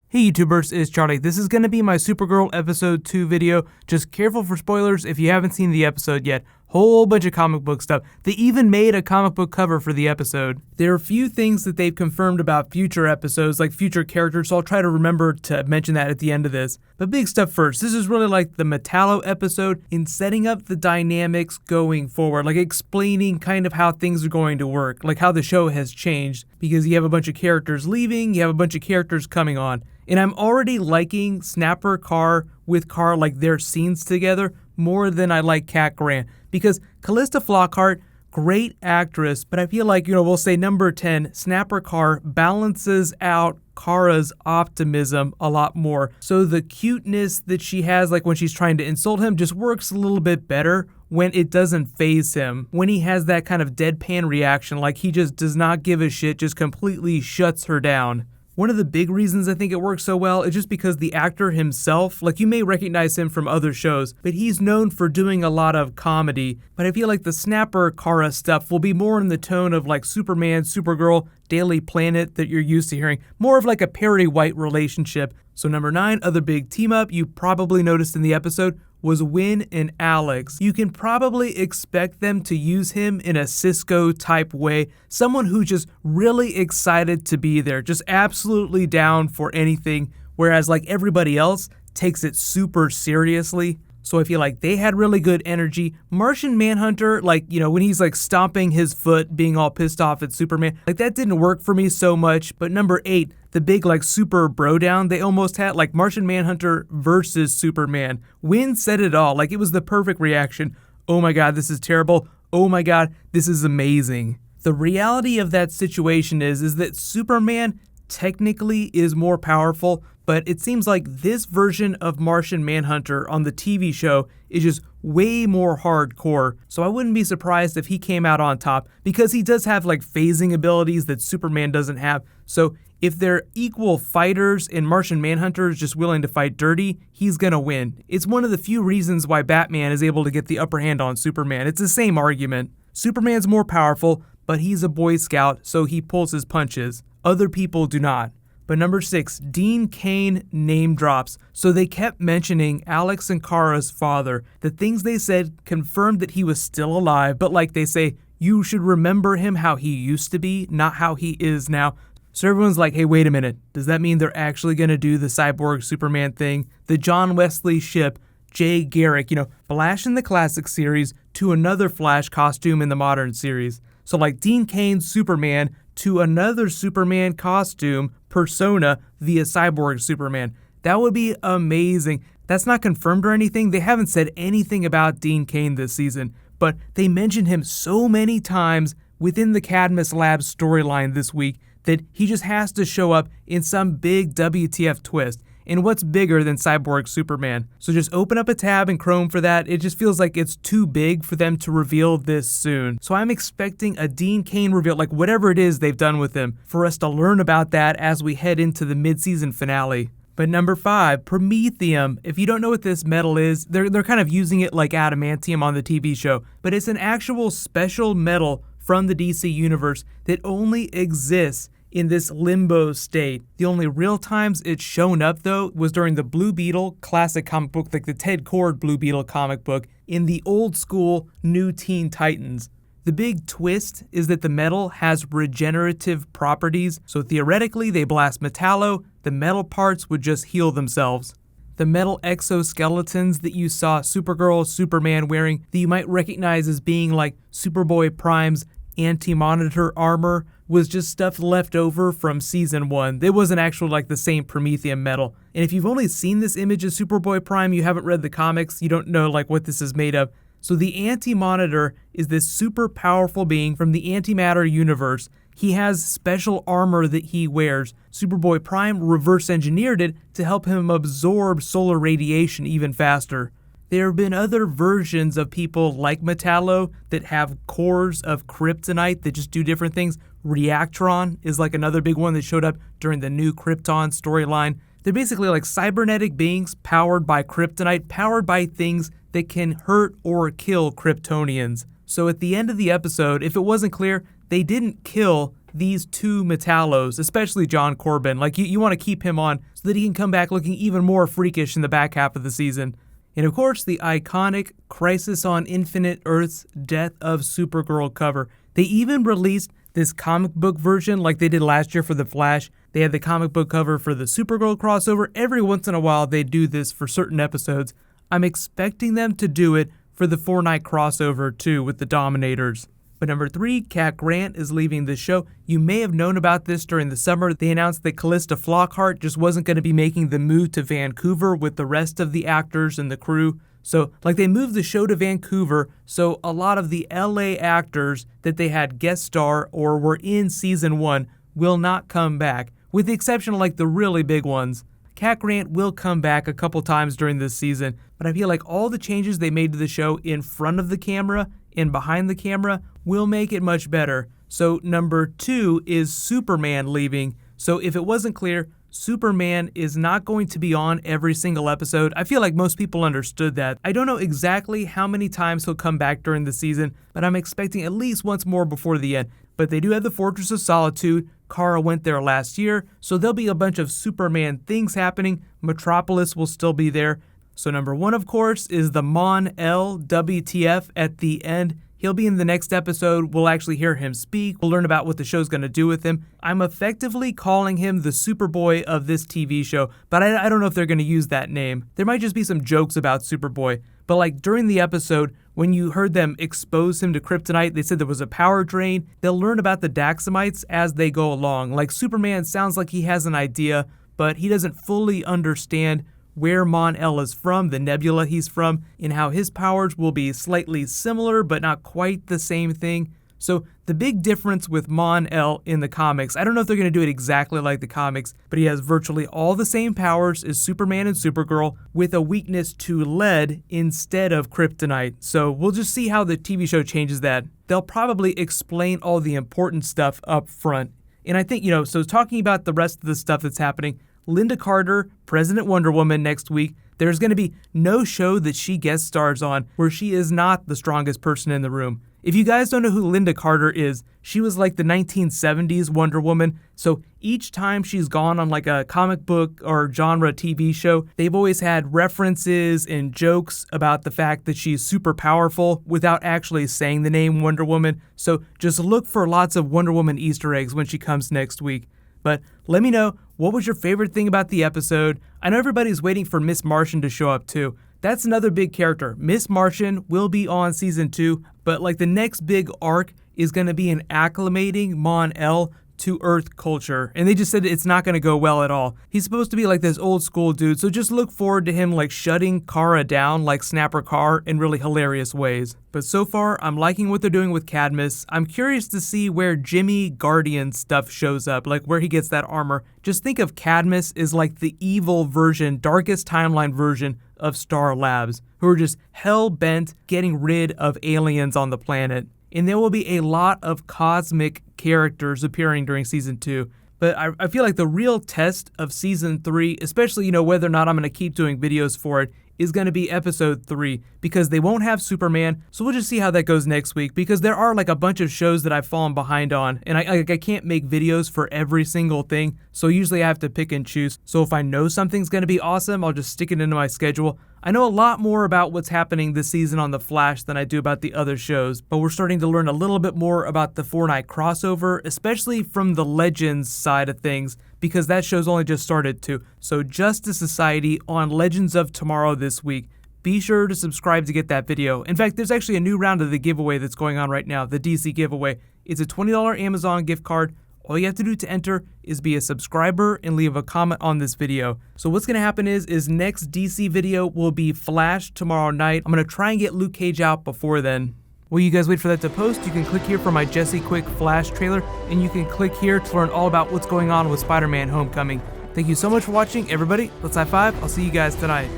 Hey YouTubers, it's Charlie. This is going to be my Supergirl episode 2 video. Just careful for spoilers if you haven't seen the episode yet. Whole bunch of comic book stuff. They even made a comic book cover for the episode. There are a few things that they've confirmed about future episodes, like future characters, so I'll try to remember to mention that at the end of this. But big stuff first. This is really like the Metallo episode in setting up the dynamics going forward, like explaining kind of how things are going to work, like how the show has changed, because you have a bunch of characters leaving, you have a bunch of characters coming on. And I'm already liking Snapper Carr with Carr, like their scenes together, more than I like Cat Grant. Because Callista Flockhart, great actress, but I feel like, we'll say number 10, Snapper Carr balances out Kara's optimism a lot more. So the cuteness that she has, like when she's trying to insult him, just works a little bit better when it doesn't faze him. When he has that kind of deadpan reaction, like he just does not give a shit, just completely shuts her down. One of the big reasons I think it works so well is just because the actor himself, like you may recognize him from other shows, but he's known for doing a lot of comedy. But I feel like the Snapper Kara stuff will be more in the tone of like Superman, Supergirl, Daily Planet that you're used to hearing, more of like a Perry White relationship. So number 9, other big team up you probably noticed in the episode was Winn and Alex. You can probably expect them to use him in a Cisco type way, someone who's just really excited to be there, just absolutely down for anything, whereas like everybody else takes it super seriously. So I feel like they had really good energy. Martian Manhunter, like, when he's like stomping his foot, being all pissed off at Superman, like that didn't work for me so much. But number 8, the big like super bro down they almost had, like Martian Manhunter versus Superman. Winn said it all, like it was the perfect reaction. Oh my god, this is terrible. Oh my god, this is amazing. The reality of that situation is that Superman technically is more powerful, but it seems like this version of Martian Manhunter on the TV show is just way more hardcore, so I wouldn't be surprised if he came out on top, because he does have like phasing abilities that Superman doesn't have. So if they're equal fighters and Martian Manhunter is just willing to fight dirty, he's gonna win. It's one of the few reasons why Batman is able to get the upper hand on Superman. It's the same argument. Superman's more powerful, but he's a Boy Scout, so he pulls his punches. Other people do not. But number 6, Dean Cain name drops. So they kept mentioning Alex and Kara's father. The things they said confirmed that he was still alive, but like they say, you should remember him how he used to be, not how he is now. So everyone's like, hey, wait a minute. Does that mean they're actually going to do the Cyborg Superman thing? The John Wesley ship, Jay Garrick, Flash in the classic series to another Flash costume in the modern series. So like Dean Cain's Superman to another Superman costume persona via Cyborg Superman. That would be amazing. That's not confirmed or anything. They haven't said anything about Dean Cain this season, but they mentioned him so many times within the Cadmus Labs storyline this week that he just has to show up in some big WTF twist. And what's bigger than Cyborg Superman? So just open up a tab in Chrome for that. It just feels like it's too big for them to reveal this soon. So I'm expecting a Dean Cain reveal, like whatever it is they've done with him, for us to learn about that as we head into the mid-season finale. But number 5, Promethium. If you don't know what this metal is, they're kind of using it like adamantium on the TV show, but it's an actual special metal from the DC universe that only exists in this limbo state. The only real times it's shown up though was during the Blue Beetle classic comic book, like the Ted Kord Blue Beetle comic book, in the old school New Teen Titans. The big twist is that the metal has regenerative properties, so theoretically they blast Metallo, the metal parts would just heal themselves. The metal exoskeletons that you saw Supergirl, Superman wearing, that you might recognize as being like Superboy Prime's Anti-Monitor armor, was just stuff left over from season 1. It wasn't actual like the same Promethium metal. And if you've only seen this image of Superboy Prime, you haven't read the comics, you don't know like what this is made of. So the Anti-Monitor is this super powerful being from the antimatter universe. He has special armor that he wears. Superboy Prime reverse engineered it to help him absorb solar radiation even faster. There have been other versions of people like Metallo that have cores of kryptonite that just do different things. Reactron is like another big one that showed up during the new Krypton storyline. They're basically like cybernetic beings powered by kryptonite, powered by things that can hurt or kill Kryptonians. So at the end of the episode, if it wasn't clear, they didn't kill these two Metallos, especially John Corbin. Like, you want to keep him on so that he can come back looking even more freakish in the back half of the season. And of course, the iconic Crisis on Infinite Earths Death of Supergirl cover. They even released this comic book version like they did last year for The Flash. They had the comic book cover for the Supergirl crossover. Every once in a while, they do this for certain episodes. I'm expecting them to do it for the 4-night crossover too with the Dominators. But number 3, Cat Grant is leaving the show. You may have known about this during the summer. They announced that Callista Flockhart just wasn't going to be making the move to Vancouver with the rest of the actors and the crew. So, like, they moved the show to Vancouver, so a lot of the LA actors that they had guest star or were in season 1 will not come back, with the exception of, like, the really big ones. Cat Grant will come back a couple times during this season, but I feel like all the changes they made to the show in front of the camera and behind the camera will make it much better. So number 2 is Superman leaving. So if it wasn't clear, Superman is not going to be on every single episode. I feel like most people understood that. I don't know exactly how many times he'll come back during the season, but I'm expecting at least once more before the end. But they do have the Fortress of Solitude. Kara went there last year, so there'll be a bunch of Superman things happening. Metropolis will still be there. So number 1, of course, is the Mon-El WTF at the end. He'll be in the next episode. We'll actually hear him speak. We'll learn about what the show's going to do with him. I'm effectively calling him the Superboy of this TV show, but I don't know if they're going to use that name. There might just be some jokes about Superboy. But like during the episode, when you heard them expose him to kryptonite, they said there was a power drain. They'll learn about the Daxamites as they go along. Like Superman sounds like he has an idea, but he doesn't fully understand where Mon-El is from, the nebula he's from, and how his powers will be slightly similar but not quite the same thing. So the big difference with Mon-El in the comics, I don't know if they're going to do it exactly like the comics, but he has virtually all the same powers as Superman and Supergirl with a weakness to lead instead of kryptonite. So we'll just see how the TV show changes that. They'll probably explain all the important stuff up front. And I think, so talking about the rest of the stuff that's happening, Linda Carter, President Wonder Woman next week. There's going to be no show that she guest stars on where she is not the strongest person in the room. If you guys don't know who Linda Carter is, she was like the 1970s Wonder Woman. So each time she's gone on like a comic book or genre TV show, they've always had references and jokes about the fact that she's super powerful without actually saying the name Wonder Woman. So just look for lots of Wonder Woman Easter eggs when she comes next week. But let me know, what was your favorite thing about the episode? I know everybody's waiting for Miss Martian to show up too. That's another big character. Miss Martian will be on season 2, but like the next big arc is going to be in acclimating Mon-El to Earth culture. And they just said it's not going to go well at all. He's supposed to be like this old school dude, so just look forward to him like shutting Kara down like Snapper Carr in really hilarious ways. But so far, I'm liking what they're doing with Cadmus. I'm curious to see where Jimmy Guardian stuff shows up, like where he gets that armor. Just think of Cadmus as like the evil version, darkest timeline version of Star Labs, who are just hell-bent getting rid of aliens on the planet. And there will be a lot of cosmic characters appearing during season 2. But I feel like the real test of season 3, especially, whether or not I'm going to keep doing videos for it, is going to be episode 3, because they won't have Superman. So we'll just see how that goes next week, because there are like a bunch of shows that I've fallen behind on, and I can't make videos for every single thing. So usually I have to pick and choose. So if I know something's going to be awesome, I'll just stick it into my schedule. I know a lot more about what's happening this season on The Flash than I do about the other shows, but we're starting to learn a little bit more about the 4-night crossover, especially from the Legends side of things, because that show's only just started too. So Justice Society on Legends of Tomorrow this week. Be sure to subscribe to get that video. In fact, there's actually a new round of the giveaway that's going on right now, the DC giveaway. It's a $20 Amazon gift card. All you have to do to enter is be a subscriber and leave a comment on this video. So what's going to happen is next DC video will be Flash tomorrow night. I'm going to try and get Luke Cage out before then. While you guys wait for that to post, you can click here for my Jesse Quick Flash trailer, and you can click here to learn all about what's going on with Spider-Man Homecoming. Thank you so much for watching, everybody. Let's high five. I'll see you guys tonight.